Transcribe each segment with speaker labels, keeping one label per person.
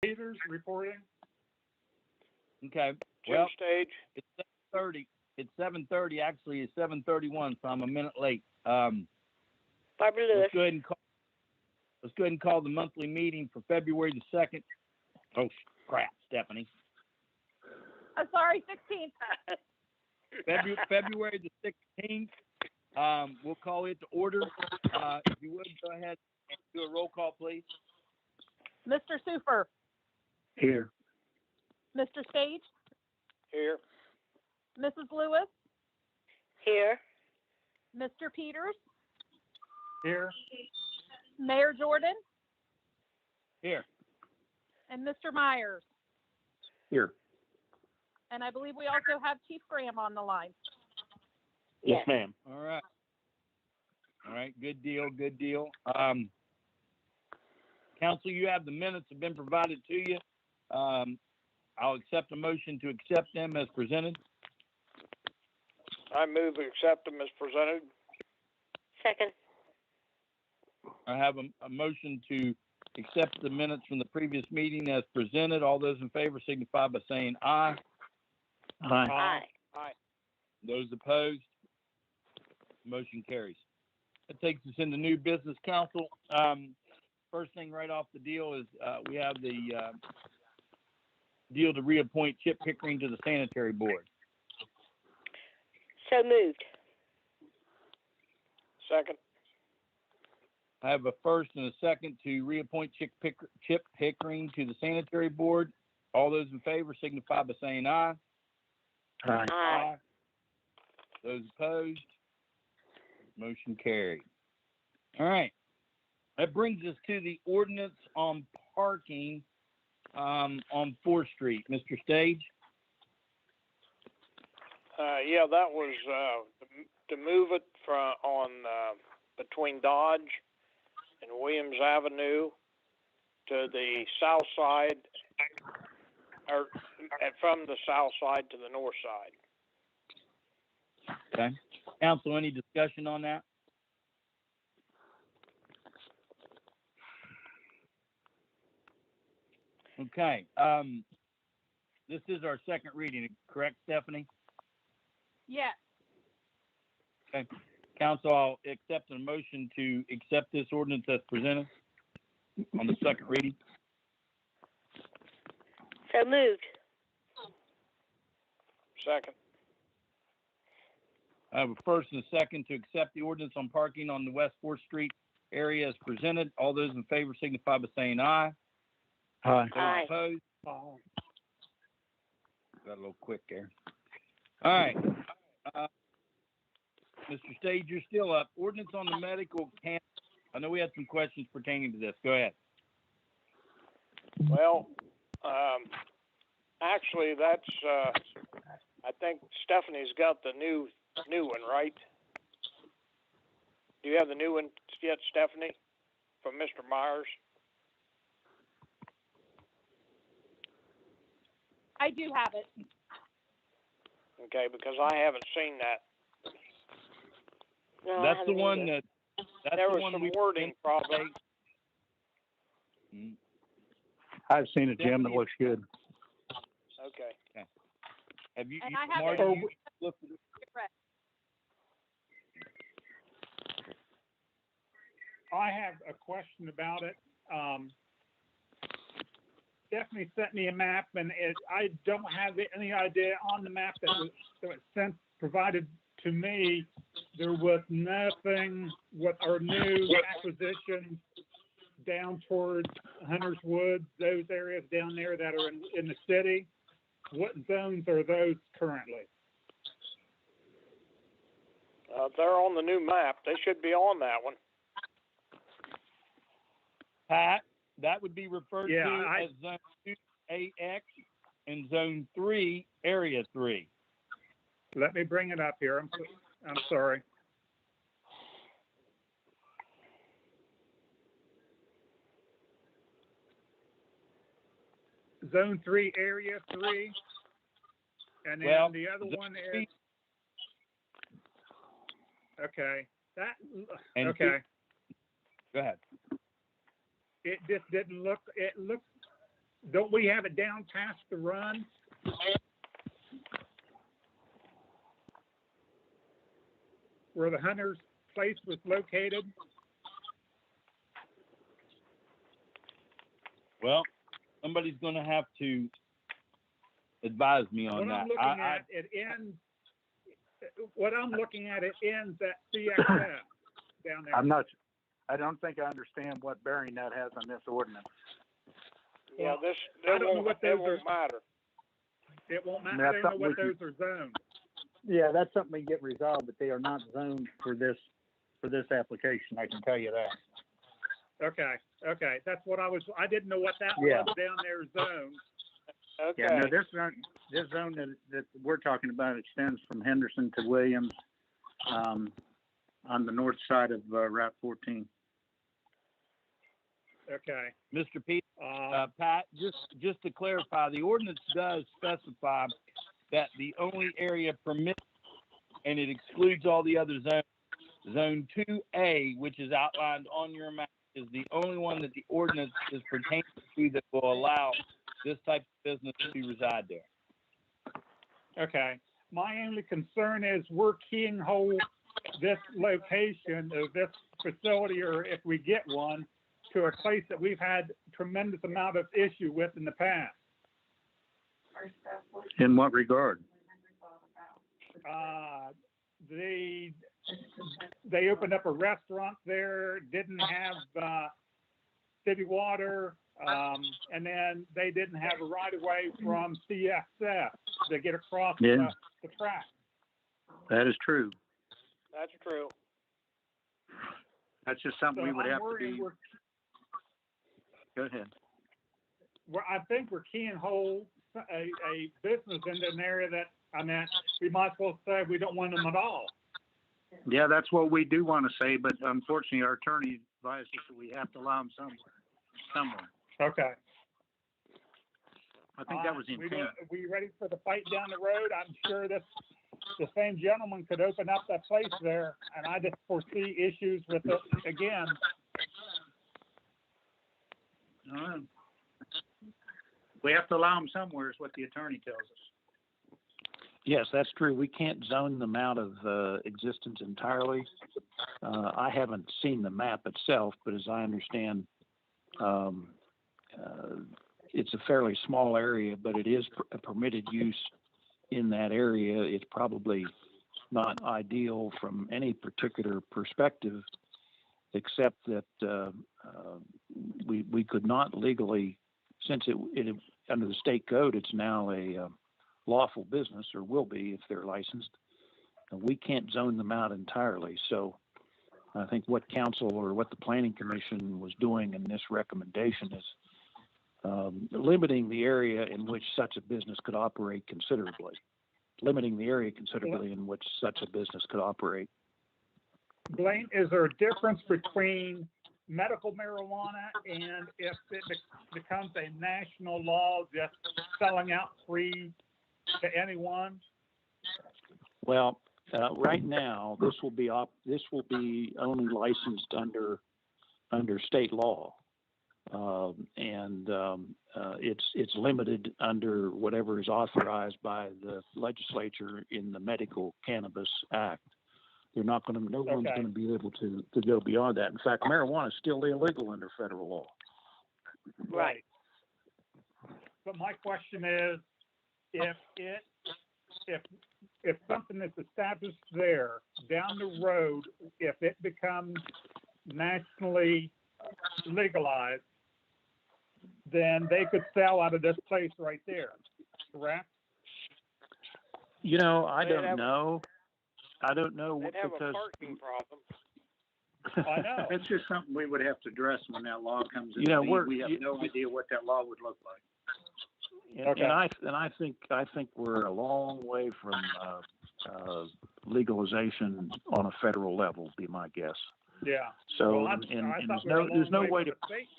Speaker 1: Peters reporting.
Speaker 2: Okay.
Speaker 3: Jim
Speaker 2: Well,
Speaker 3: Stage.
Speaker 2: it's 7:30. It's 7:30. Actually, it's 7:31, so I'm a minute late.
Speaker 4: Barbara Lewis.
Speaker 2: Let's go ahead and call the monthly meeting for February the 2nd. Oh, crap, Stephanie.
Speaker 5: I'm sorry, 16th.
Speaker 2: February the 16th. We'll call it to order. If you would, go ahead and do a roll call, please.
Speaker 5: Mr. Super.
Speaker 1: Here.
Speaker 5: Mr. Stage.
Speaker 3: Here.
Speaker 5: Mrs. Lewis.
Speaker 4: Here.
Speaker 5: Mr. Peters.
Speaker 1: Here.
Speaker 5: Mayor Jordan.
Speaker 2: Here.
Speaker 5: And Mr. Myers.
Speaker 1: Here.
Speaker 5: And I believe we also have Chief Graham on the line.
Speaker 1: Yes, ma'am.
Speaker 2: All right. All right. Good deal. Good deal. Council, you have the minutes have been provided to you. I'll accept a motion to accept them as presented.
Speaker 3: I move to accept them as presented.
Speaker 4: Second.
Speaker 2: I have a motion to accept the minutes from the previous meeting as presented. All those in favor signify by saying aye.
Speaker 1: Aye.
Speaker 4: Aye.
Speaker 2: Those opposed, motion carries. That takes us into new business, council. First thing right off the deal is we have the deal to reappoint Chip Pickering to the sanitary board.
Speaker 4: So moved.
Speaker 3: Second.
Speaker 2: I have a first and a second to reappoint Chip Pickering to the sanitary board. All those in favor signify by saying aye.
Speaker 1: Aye.
Speaker 4: Aye.
Speaker 2: Those opposed, motion carried. All right. That brings us to the ordinance on parking on 4th Street. Mr. Stage?
Speaker 3: Yeah, that was to move it between Dodge and Williams Avenue to the south side, or from the south side to the north side.
Speaker 2: Okay. Council, any discussion on that? Okay. This is our second reading, correct, Stephanie?
Speaker 5: Yes.
Speaker 2: Okay. Council, I'll accept a motion to accept this ordinance as presented on the second reading.
Speaker 4: So moved.
Speaker 3: Second.
Speaker 2: I have a first and a second to accept the ordinance on parking on the West 4th Street area as presented. All those in favor signify by saying aye.
Speaker 1: Aye.
Speaker 2: Those
Speaker 4: Aye.
Speaker 2: opposed? Got a little quick there. All right. Mr. Stage, you're still up. Ordinance on the medical camp. I know we had some questions pertaining to this. Go ahead.
Speaker 3: Well, actually, that's I think Stephanie's got the new one, right? Do you have the new one yet, Stephanie, from Mr. Myers?
Speaker 5: I do have it.
Speaker 3: Okay, because I haven't seen that.
Speaker 4: No, I
Speaker 2: That's the
Speaker 4: haven't
Speaker 2: one
Speaker 4: either.
Speaker 2: that's
Speaker 3: There
Speaker 2: the
Speaker 3: was
Speaker 2: one
Speaker 3: some
Speaker 2: we
Speaker 3: wording problems.
Speaker 2: Mm,
Speaker 1: I've seen it, Jim. It looks good.
Speaker 3: Okay.
Speaker 2: Have you,
Speaker 5: And I have
Speaker 2: Marty,
Speaker 5: it.
Speaker 2: you looked at it?
Speaker 1: I have a question about it. Stephanie sent me a map, and I don't have any idea on the map that was sent provided to me. There was nothing with our new acquisitions down towards Hunter's Woods, those areas down there that are in the city. What zones are those currently?
Speaker 3: They're on the new map. They should be on that one.
Speaker 2: Pat, that would be referred
Speaker 1: Yeah,
Speaker 2: to as Zone 2 AX and Zone 3 Area 3.
Speaker 1: Let me bring it up here. I'm sorry. Zone 3, Area 3. And then
Speaker 2: Well,
Speaker 1: the other one is...
Speaker 2: 3
Speaker 1: Okay.
Speaker 2: and
Speaker 1: Okay.
Speaker 2: Go ahead.
Speaker 1: It just didn't look... It looked don't we have it down past the run? Where the hunter's place was located?
Speaker 2: Well, somebody's going to have to advise me on
Speaker 1: What
Speaker 2: that.
Speaker 1: I'm looking at, it ends. What I'm looking at, it ends at CXF down there.
Speaker 6: I don't think I understand what bearing that has on this ordinance.
Speaker 3: Yeah,
Speaker 1: Well,
Speaker 3: that
Speaker 1: I don't know
Speaker 3: won't,
Speaker 1: what
Speaker 3: that
Speaker 1: those
Speaker 3: won't matter.
Speaker 1: It won't matter.
Speaker 6: That's
Speaker 1: I don't know
Speaker 6: something
Speaker 1: what
Speaker 6: we
Speaker 1: those
Speaker 6: can-
Speaker 1: are zoned.
Speaker 6: Yeah, that's something we can get resolved, but they are not zoned for this application, I can tell you that.
Speaker 1: Okay, that's what I didn't know what that
Speaker 6: Yeah.
Speaker 1: was down there zoned.
Speaker 3: Okay.
Speaker 6: Yeah, no, this zone that we're talking about extends from Henderson to Williams, on the north side of, Route 14.
Speaker 1: Okay.
Speaker 2: Mr. Pete,
Speaker 1: Uh,
Speaker 2: Pat, just to clarify, the ordinance does specify that the only area permitted, and it excludes all the other zones. Zone 2A, which is outlined on your map, is the only one that the ordinance is pertaining to that will allow this type of business to reside there.
Speaker 1: okay. My only concern is we're keying this location of this facility, or if we get one, to a place that we've had tremendous amount of issue with in the past.
Speaker 6: In what regard?
Speaker 1: They opened up a restaurant there, didn't have city water, and then they didn't have a right of way from CSF to get across
Speaker 6: Yeah.
Speaker 1: the track.
Speaker 6: That is true.
Speaker 3: That's true.
Speaker 6: That's just something
Speaker 1: So
Speaker 6: we would
Speaker 1: I'm
Speaker 6: have to
Speaker 1: worried
Speaker 6: be, go ahead.
Speaker 1: I think we're keying a business into an area that, we might as well say we don't want them at all.
Speaker 6: Yeah, that's what we do want to say, but unfortunately, our attorney advised us that we have to allow them somewhere.
Speaker 1: Okay.
Speaker 6: I think that was the intent.
Speaker 1: We ready for the fight down the road? I'm sure the same gentleman could open up that place there, and I just foresee issues with it again.
Speaker 6: We have to allow them somewhere, is what the attorney tells us.
Speaker 7: Yes, that's true. We can't zone them out of existence entirely. I haven't seen the map itself, but as I understand, it's a fairly small area, but it is a permitted use in that area. It's probably not ideal from any particular perspective, except that we could not legally, since it under the state code, it's now a lawful business, or will be if they're licensed. We can't zone them out entirely. So I think what council or what the planning commission was doing in this recommendation is limiting the area in which such a business could operate considerably. Limiting the area considerably in which such a business could operate.
Speaker 1: Blaine, is there a difference between medical marijuana and if it becomes a national law, just selling out free to anyone?
Speaker 7: Well, right now, this will be only licensed under state law, and it's limited under whatever is authorized by the legislature in the Medical Cannabis Act. No one's going to be able to go beyond that. In fact, marijuana is still illegal under federal law.
Speaker 1: Right. But my question is, if something that's established there down the road, if it becomes nationally legalized, then they could sell out of this place right there, correct?
Speaker 7: You know, I
Speaker 3: They'd
Speaker 7: don't
Speaker 3: have-
Speaker 7: know. I don't know
Speaker 3: They'd have a
Speaker 7: because
Speaker 3: parking problem.
Speaker 1: I know.
Speaker 6: It's just something we would have to address when that law comes in.
Speaker 7: You know,
Speaker 6: We have no idea what that law would look like.
Speaker 1: Okay.
Speaker 7: And I think we're a long way from legalization on a federal level, be my guess.
Speaker 1: Yeah.
Speaker 7: So,
Speaker 1: Well,
Speaker 7: and
Speaker 1: I thought
Speaker 7: there's no way to,
Speaker 1: from the state.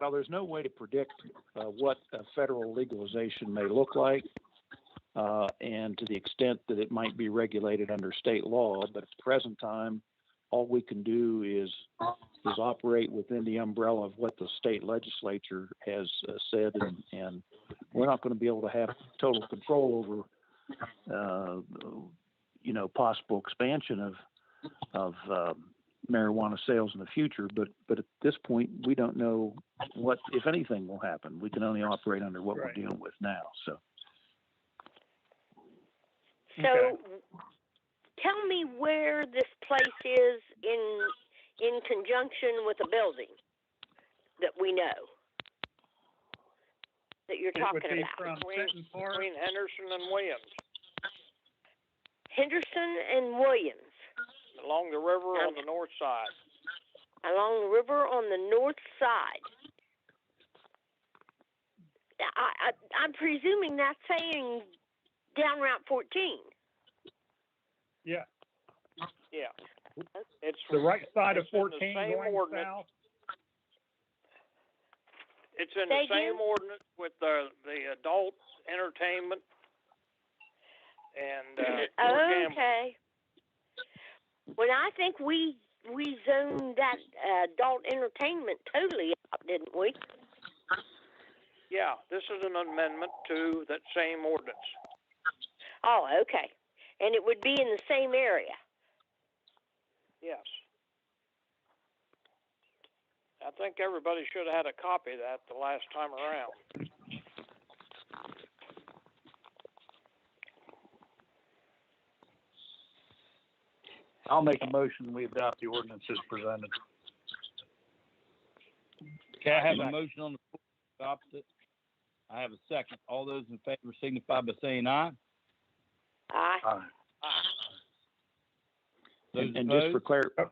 Speaker 7: well, there's no way to predict what a federal legalization may look like, and to the extent that it might be regulated under state law. But at the present time, all we can do is is operate within the umbrella of what the state legislature has said, and we're not going to be able to have total control over, possible expansion of marijuana sales in the future. But at this point, we don't know what, if anything, will happen. We can only operate under what we're
Speaker 1: Right.
Speaker 7: dealing with now. So.
Speaker 4: So,
Speaker 1: Okay.
Speaker 4: tell me where this place is in conjunction with a building that we know that you're
Speaker 1: It would
Speaker 4: talking
Speaker 1: be
Speaker 4: about.
Speaker 1: from Fenton Park.
Speaker 3: Between Henderson and Williams,
Speaker 4: Henderson and Williams,
Speaker 3: along the river on the north side.
Speaker 4: along the river on the north side. I'm presuming that's saying down Route 14.
Speaker 1: Yeah,
Speaker 3: Yeah. It's
Speaker 1: the right side of
Speaker 3: it's in the
Speaker 1: 14
Speaker 3: same
Speaker 1: going
Speaker 3: ordinance.
Speaker 1: south.
Speaker 3: It's in
Speaker 4: Say
Speaker 3: the same
Speaker 4: again?
Speaker 3: ordinance with the adult entertainment and gambling.
Speaker 4: Okay. Well, I think we zoned that adult entertainment totally out, didn't we?
Speaker 3: Yeah, this is an amendment to that same ordinance.
Speaker 4: Oh, okay. And it would be in the same area.
Speaker 3: Yes. I think everybody should have had a copy of that the last time around.
Speaker 6: I'll make a motion, we adopt the ordinance as presented.
Speaker 2: Okay, I have a motion on the floor to adopt it. I have a second. All those in favor signify by saying aye.
Speaker 4: Aye.
Speaker 2: Those
Speaker 7: And just for
Speaker 2: opposed?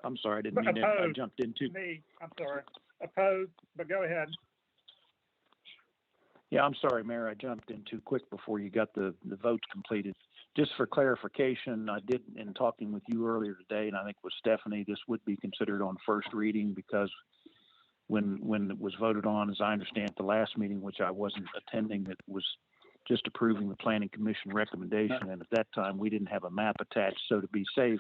Speaker 7: I'm sorry, I didn't mean to, I
Speaker 1: Opposed.
Speaker 7: jumped into.
Speaker 1: Me, I'm sorry, opposed, but go ahead.
Speaker 7: Yeah, I'm sorry, Mayor, I jumped in too quick before you got the votes completed. Just for clarification, I did, in talking with you earlier today, and I think with Stephanie, this would be considered on first reading because when it was voted on, as I understand at the last meeting, which I wasn't attending, it was just approving the planning commission recommendation, and at that time, we didn't have a map attached, so to be safe,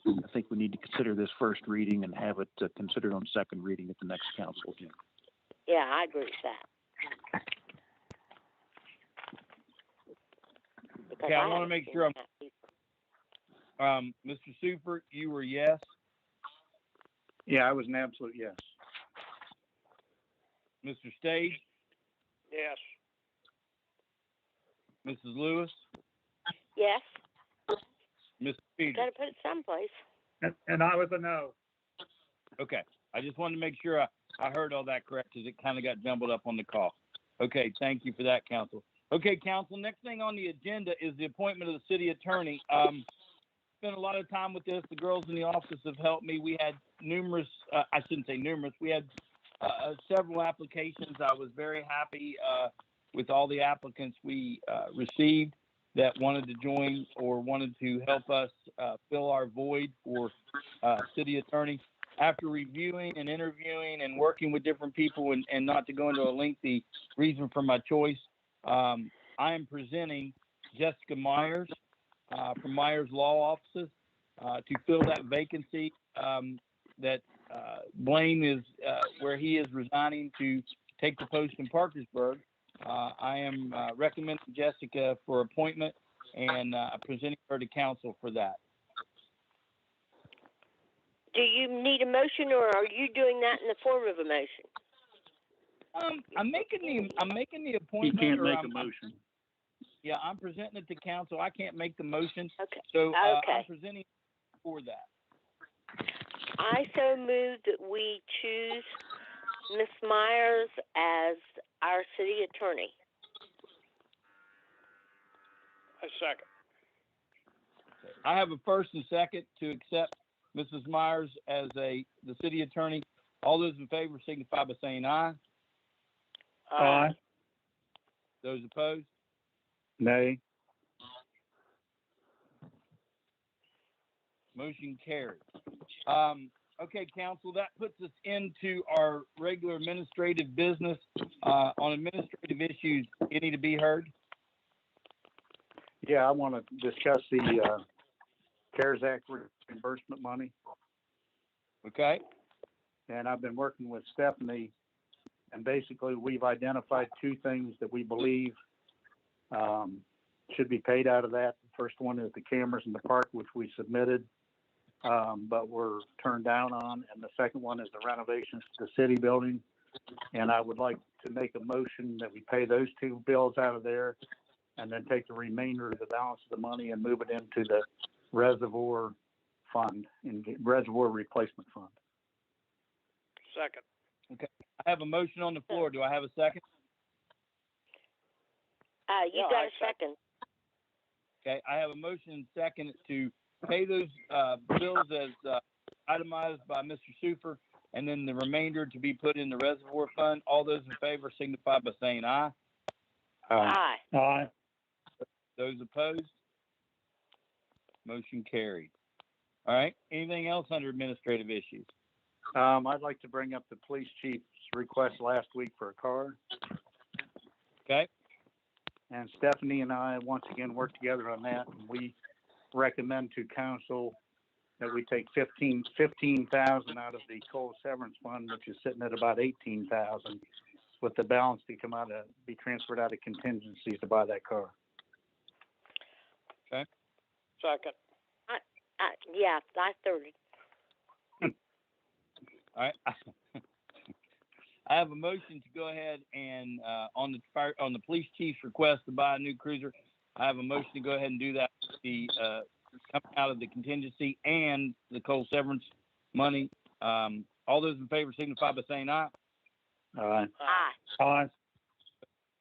Speaker 7: I think we need to consider this first reading and have it considered on second reading at the next council again.
Speaker 4: Yeah, I agree with that. Because
Speaker 2: Okay, I want to
Speaker 4: haven't
Speaker 2: make
Speaker 4: seen
Speaker 2: sure
Speaker 4: that either.
Speaker 2: Mr. Super, you were yes.
Speaker 6: Yeah, I was an absolute yes.
Speaker 2: Mr. Stage,
Speaker 3: Yes.
Speaker 2: Mrs. Lewis,
Speaker 4: Yes,
Speaker 2: Mr. Peters.
Speaker 4: got to put it someplace.
Speaker 1: And I was a no.
Speaker 2: Okay, I just wanted to make sure I heard all that correct because it kind of got jumbled up on the call. Okay, thank you for that, council. Okay, council, next thing on the agenda is the appointment of the city attorney. Spent a lot of time with this. The girls in the office have helped me. We had numerous, I shouldn't say numerous, we had several applications. I was very happy with all the applicants we received that wanted to join or wanted to help us fill our void for city attorney. After reviewing and interviewing and working with different people and not to go into a lengthy reason for my choice, I am presenting Jessica Myers from Myers Law Offices to fill that vacancy that Blaine is where he is resigning to take the post in Parkersburg. I am recommending Jessica for appointment and presenting her to council for that.
Speaker 4: Do you need a motion, or are you doing that in the form of a motion?
Speaker 2: I'm making the
Speaker 6: He
Speaker 2: appointment.
Speaker 6: can't
Speaker 2: or
Speaker 6: make
Speaker 2: I'm-
Speaker 6: a motion.
Speaker 2: Yeah, I'm presenting it to council. I can't make the motion,
Speaker 4: Okay.
Speaker 2: so
Speaker 4: Okay.
Speaker 2: I'm presenting for that.
Speaker 4: I so move that we choose Miss Myers as our city attorney.
Speaker 3: A second.
Speaker 2: I have a first and second to accept Mrs. Myers as the city attorney. All those in favor signify by saying aye.
Speaker 1: Aye.
Speaker 2: Those opposed?
Speaker 6: Nay.
Speaker 2: Motion carried. Okay, council, that puts us into our regular administrative business. On administrative issues, any to be heard?
Speaker 6: Yeah, I want to discuss the CARES Act reimbursement money.
Speaker 2: Okay,
Speaker 6: And I've been working with Stephanie, and basically we've identified two things that we believe should be paid out of that. The first one is the cameras in the park, which we submitted, but were turned down on. And the second one is the renovations to the city building. And I would like to make a motion that we pay those two bills out of there and then take the remainder of the balance of the money and move it into the reservoir fund, in the reservoir replacement fund.
Speaker 3: Second.
Speaker 2: I have a motion on the floor. Do I have a second?
Speaker 4: You
Speaker 3: Yeah,
Speaker 4: got
Speaker 3: I
Speaker 4: a second.
Speaker 2: Okay, I have a motion and second to pay those bills as itemized by Mr. Super, and then the remainder to be put in the reservoir fund. All those in favor signify by saying aye.
Speaker 4: Aye.
Speaker 1: Aye.
Speaker 2: Those opposed? Motion carried. All right, anything else under administrative issues?
Speaker 6: I'd like to bring up the police chief's request last week for a car.
Speaker 2: Okay,
Speaker 6: And Stephanie and I once again worked together on that, and we recommend to council that we take 15,000 out of the coal severance fund, which is sitting at about 18,000, with the balance to be transferred out of contingency to buy that car.
Speaker 3: Second.
Speaker 4: Yeah, I third.
Speaker 2: all right. I have a motion to go ahead and, on the police chief's request to buy a new cruiser, I have a motion to go ahead and do that, coming out of the contingency and the coal severance money. All those in favor signify by saying aye.
Speaker 6: Aye.
Speaker 4: Aye.
Speaker 1: Aye.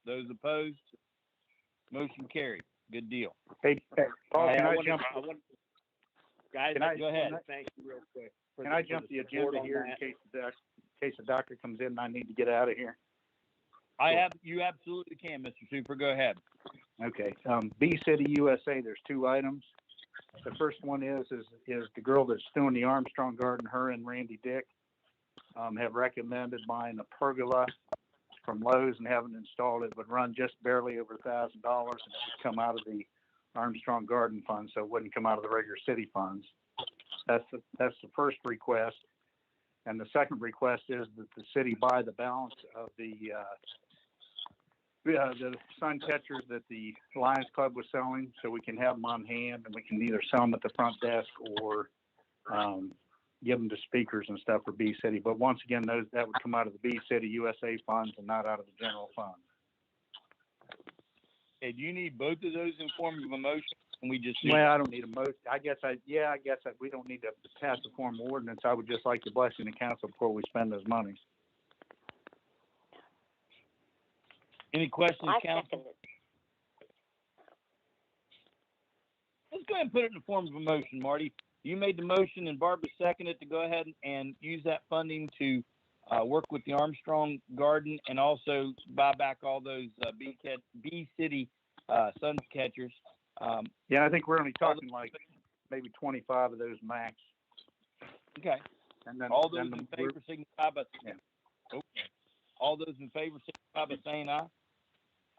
Speaker 2: Those opposed? Motion carried. Good deal.
Speaker 6: Hey, Paul,
Speaker 8: Hey,
Speaker 6: can I
Speaker 8: wanna-
Speaker 6: jump?
Speaker 8: Guys,
Speaker 6: Can I-
Speaker 2: Go ahead.
Speaker 8: thank you real quick.
Speaker 6: Can I jump the agenda here in case the doctor comes in and I need to get out of here?
Speaker 2: You absolutely can, Mr. Super. Go ahead.
Speaker 6: Okay, B City USA, there's two items. The first one is the girl that's doing the Armstrong Garden, her and Randy Dick, have recommended buying a pergola from Lowe's and having installed. It would run just barely over $1,000, and it would come out of the Armstrong Garden Fund, so it wouldn't come out of the regular city funds. That's the first request. And the second request is that the city buy the balance of the sun catchers that the Lions Club was selling, so we can have them on hand, and we can either sell them at the front desk or give them to speakers and stuff for B City. But once again, that would come out of the B City USA funds and not out of the general fund.
Speaker 2: Hey, do you need both of those in form of a motion? And we just
Speaker 6: Well, I don't need a I guess we don't need to pass a formal ordinance. I would just like the blessing of council before we spend those monies.
Speaker 2: Any questions,
Speaker 4: I
Speaker 2: council?
Speaker 4: second it.
Speaker 2: Let's go ahead and put it in the form of a motion, Marty. You made the motion and Barbara seconded to go ahead and use that funding to work with the Armstrong Garden and also buy back all those B City sun catchers.
Speaker 6: Yeah, I think we're only talking like maybe 25 of those max.
Speaker 2: Okay.
Speaker 6: And then
Speaker 2: All those
Speaker 6: then
Speaker 2: in
Speaker 6: we're-
Speaker 2: favor signify by
Speaker 6: Yeah.
Speaker 2: Okay. All those in favor signify by saying aye.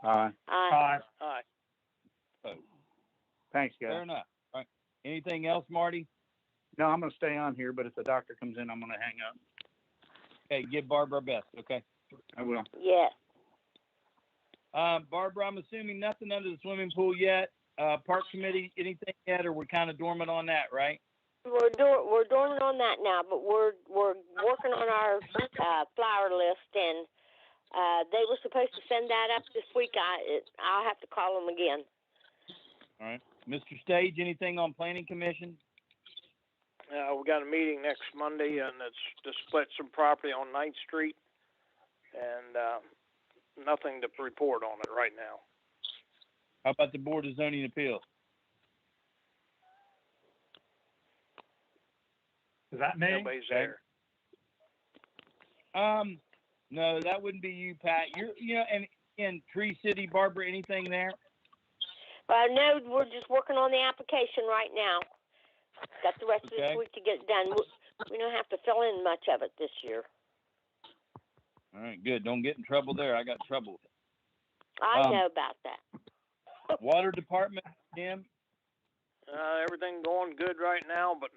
Speaker 6: Aye.
Speaker 4: Aye.
Speaker 3: Aye.
Speaker 6: Thanks,
Speaker 2: Fair
Speaker 6: guys.
Speaker 2: enough. All right. Anything else, Marty?
Speaker 6: No, I'm gonna stay on here, but if the doctor comes in, I'm gonna hang up.
Speaker 2: Okay, give Barbara our best, okay?
Speaker 6: I will.
Speaker 4: Yes.
Speaker 2: Barbara, I'm assuming nothing under the swimming pool yet. Park committee, anything yet, or we're kind of dormant on that, right?
Speaker 4: We're dormant on that now, but we're working on our flower list, and they were supposed to send that up this week. I'll have to call them again.
Speaker 2: All right. Mr. Stage, anything on planning commission?
Speaker 3: We got a meeting next Monday, and it's to split some property on 9th Street, and nothing to report on it right now.
Speaker 2: How about the Board of Zoning Appeals?
Speaker 1: Is that me?
Speaker 3: Nobody's there.
Speaker 2: No, that wouldn't be you, Pat. And in Tree City, Barbara, anything there?
Speaker 4: No, we're just working on the application right now. Got the rest of this
Speaker 2: Okay.
Speaker 4: week to get it done. We don't have to fill in much of it this year.
Speaker 2: All right, good. Don't get in trouble there. I got trouble with it.
Speaker 4: I know about that.
Speaker 2: Water Department, Tim?
Speaker 3: Everything going good right now, but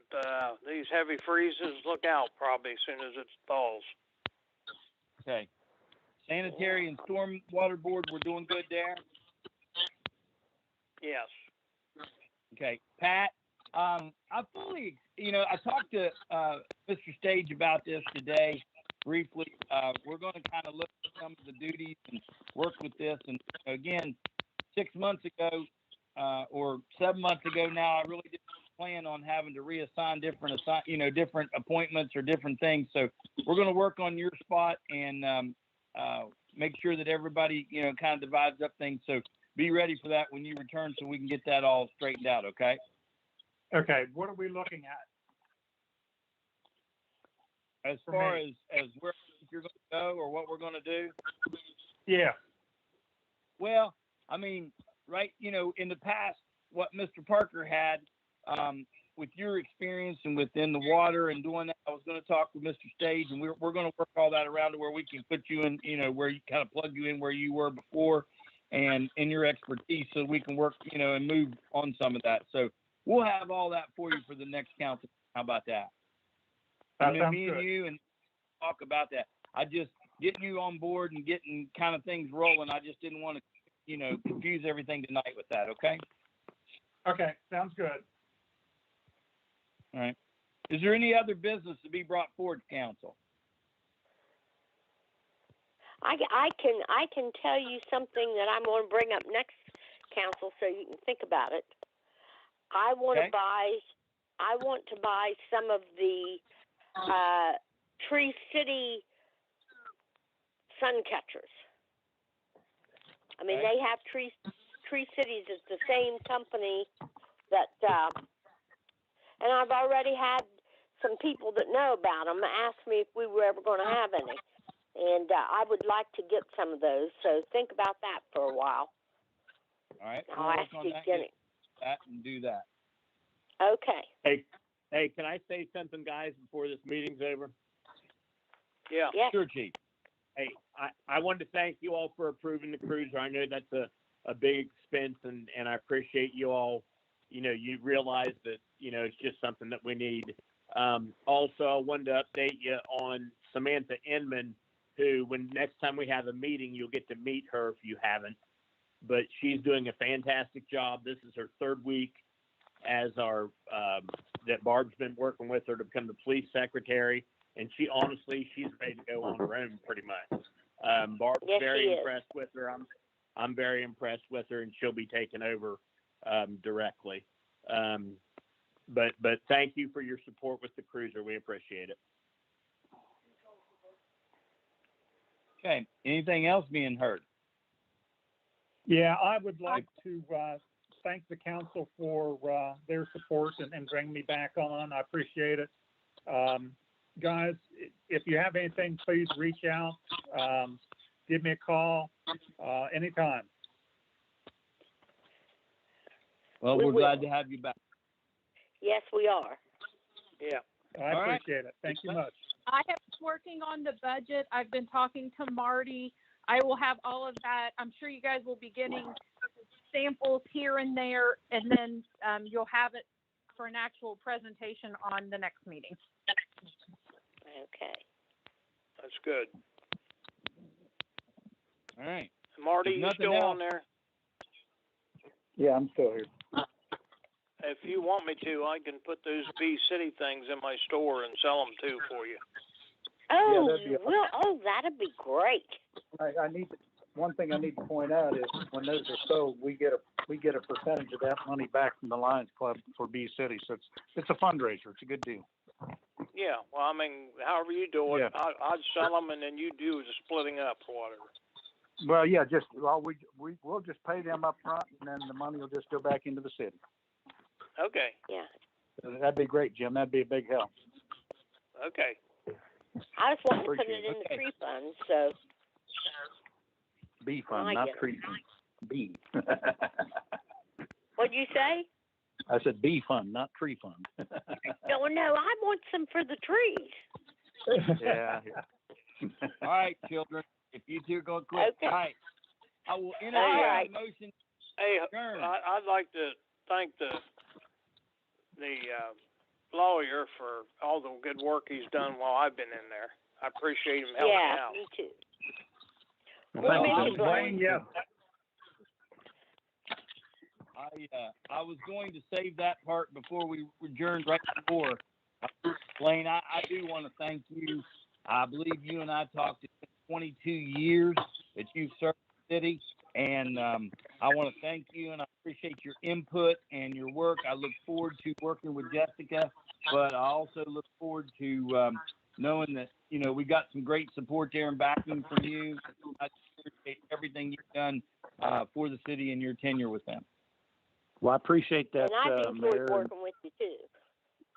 Speaker 3: these heavy freezes, look out probably as soon as it thaws.
Speaker 2: Okay. Sanitary and Stormwater Board, we're doing good there?
Speaker 3: Yes.
Speaker 2: Okay. Pat, I talked to Mr. Stage about this today briefly. We're going to kind of look at some of the duties and work with this. And again, 6 months ago, or 7 months ago now, I really didn't plan on having to reassign different appointments or different things. So we're going to work on your spot and make sure that everybody, kind of divides up things. So be ready for that when you return so we can get that all straightened out, okay?
Speaker 1: Okay, what are we looking at?
Speaker 2: As
Speaker 1: For
Speaker 2: far
Speaker 1: me.
Speaker 2: as where you're going to go or what we're going to do?
Speaker 1: Yeah,
Speaker 2: Well, I mean, right, in the past, what Mr. Parker had, with your experience and within the water and doing that, I was going to talk with Mr. Stage, and we're going to work all that around to where we can put you in, where you kind of plug you in where you were before and in your expertise so we can work, and move on some of that. So we'll have all that for you for the next council. How about that?
Speaker 1: that
Speaker 2: And then
Speaker 1: sounds
Speaker 2: me and
Speaker 1: good.
Speaker 2: you and talk about that. I just getting you on board and getting kind of things rolling. I just didn't want to, confuse everything tonight with that. Okay.
Speaker 1: Okay, sounds good.
Speaker 2: All right. Is there any other business to be brought forward to council?
Speaker 4: I can tell you something that I'm going to bring up next council, so you can think about it. I want
Speaker 2: Okay.
Speaker 4: to buy some of the Tree City sun catchers. I mean,
Speaker 2: Okay.
Speaker 4: they have Tree Cities. It's the same company that, and I've already had some people that know about them ask me if we were ever going to have any, and I would like to get some of those. So think about that for a while.
Speaker 2: All right.
Speaker 4: I'll
Speaker 2: We'll
Speaker 4: ask
Speaker 2: work on
Speaker 4: you
Speaker 2: that,
Speaker 4: again.
Speaker 2: get that and do that.
Speaker 4: Okay.
Speaker 8: Hey, can I say something, guys, before this meeting's over?
Speaker 3: Yeah.
Speaker 4: Yes.
Speaker 2: Sure, Chief.
Speaker 8: Hey, I wanted to thank you all for approving the cruiser. I know that's a big expense, and I appreciate you all. You realize that, it's just something that we need. Also, I wanted to update you on Samantha Inman, who, when next time we have a meeting, you'll get to meet her if you haven't. But she's doing a fantastic job. This is her third week as that Barb's been working with her to become the police secretary. And she's ready to go on her own pretty much. Barb's
Speaker 4: Yes,
Speaker 8: very
Speaker 4: she is.
Speaker 8: impressed with her. I'm very impressed with her, and she'll be taking over directly. But thank you for your support with the cruiser. We appreciate it.
Speaker 2: Okay. Anything else being heard?
Speaker 1: Yeah, I would like to thank the council for their support and bringing me back on. I appreciate it. Guys, if you have anything, please reach out. Give me a call anytime.
Speaker 2: Well,
Speaker 4: We
Speaker 2: we're
Speaker 4: will.
Speaker 2: glad to have you back.
Speaker 4: Yes, we are.
Speaker 3: Yeah.
Speaker 1: I
Speaker 2: All right.
Speaker 1: appreciate it. Thank you much.
Speaker 5: I have been working on the budget. I've been talking to Marty. I will have all of that. I'm sure you guys will be getting samples here and there, and then you'll have it for an actual presentation on the next meeting.
Speaker 4: Okay.
Speaker 3: That's good.
Speaker 2: All right.
Speaker 3: Marty,
Speaker 2: If
Speaker 3: you
Speaker 2: nothing
Speaker 3: still
Speaker 2: else-
Speaker 3: on there?
Speaker 6: Yeah, I'm still here.
Speaker 3: If you want me to, I can put those Bee City things in my store and sell them too for you.
Speaker 4: Oh,
Speaker 6: that'd be
Speaker 4: you will. Oh, that'd be great.
Speaker 6: One thing I need to point out is when those are sold, we get a percentage of that money back from the Lions Club for B City. So it's a fundraiser. It's a good deal.
Speaker 3: Yeah. Well, I mean, however you do it,
Speaker 6: Yeah.
Speaker 3: I'd sell them, and then you do the splitting up or whatever.
Speaker 6: Well, yeah, we'll just pay them up front, and then the money will just go back into the city.
Speaker 3: Okay.
Speaker 4: Yeah.
Speaker 6: So that'd be great, Jim. That'd be a big help.
Speaker 3: Okay.
Speaker 4: I just want to put
Speaker 6: Appreciate
Speaker 4: it in
Speaker 2: it.
Speaker 4: the tree fund, so.
Speaker 6: Bee fund,
Speaker 4: I
Speaker 6: not
Speaker 4: get it.
Speaker 6: tree fund. Bee.
Speaker 4: What'd you say?
Speaker 6: I said bee fund, not tree fund.
Speaker 4: No, I want some for the trees.
Speaker 6: Yeah.
Speaker 2: All right, children. If you two go quick.
Speaker 4: Okay.
Speaker 2: All right. I will entertain
Speaker 4: All
Speaker 2: a
Speaker 4: right.
Speaker 2: motion.
Speaker 3: Hey,
Speaker 2: Adjourn.
Speaker 3: I'd like to thank the lawyer for all the good work he's done while I've been in there. I appreciate him helping
Speaker 4: Yeah,
Speaker 3: out.
Speaker 4: me too.
Speaker 7: Well,
Speaker 4: We'll
Speaker 7: thank you,
Speaker 4: miss
Speaker 7: Blaine.
Speaker 4: you, Blaine.
Speaker 1: Blaine, yes,
Speaker 2: I was going to save that part before we adjourned right before. Blaine, I do want to thank you. I believe you and I talked in 22 years that you've served the city, and I want to thank you, and I appreciate your input and your work. I look forward to working with Jessica, but I also look forward to knowing that, you know, we got some great support there and backing from you. I appreciate everything you've done for the city and your tenure with them.
Speaker 7: Well, I appreciate that,
Speaker 4: And I've enjoyed
Speaker 7: Mayor.
Speaker 4: working with you too.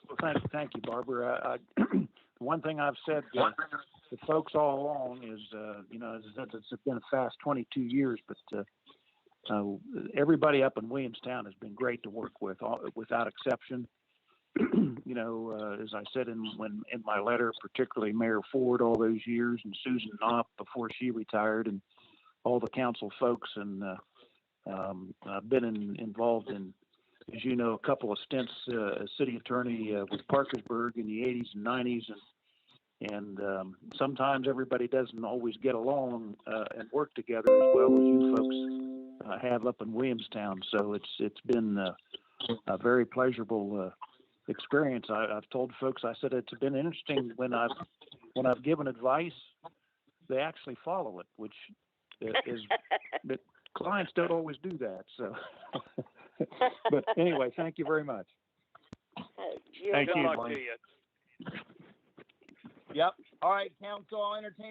Speaker 7: Well, thank you, Barbara. The one thing I've said to folks all along is, you know, it's been a fast 22 years, but everybody up in Williamstown has been great to work with, without exception. You know, as I said in my letter, particularly Mayor Ford all those years, and Susan Knopp before she retired, and all the council folks, and I've been involved in, as you know, a couple of stints as city attorney with Parkersburg in the 80s and 90s, and sometimes everybody doesn't always get along and work together as well as you folks have up in Williamstown. So it's been a very pleasurable experience. I've told folks, I said it's been interesting when I've given advice, they actually follow it, which is but clients don't always do that. So, but anyway, thank you very much.
Speaker 4: You're
Speaker 2: Thank
Speaker 3: Good
Speaker 2: you,
Speaker 3: luck
Speaker 2: Blaine.
Speaker 3: to you.
Speaker 2: Yep. All right, council, I'll entertain a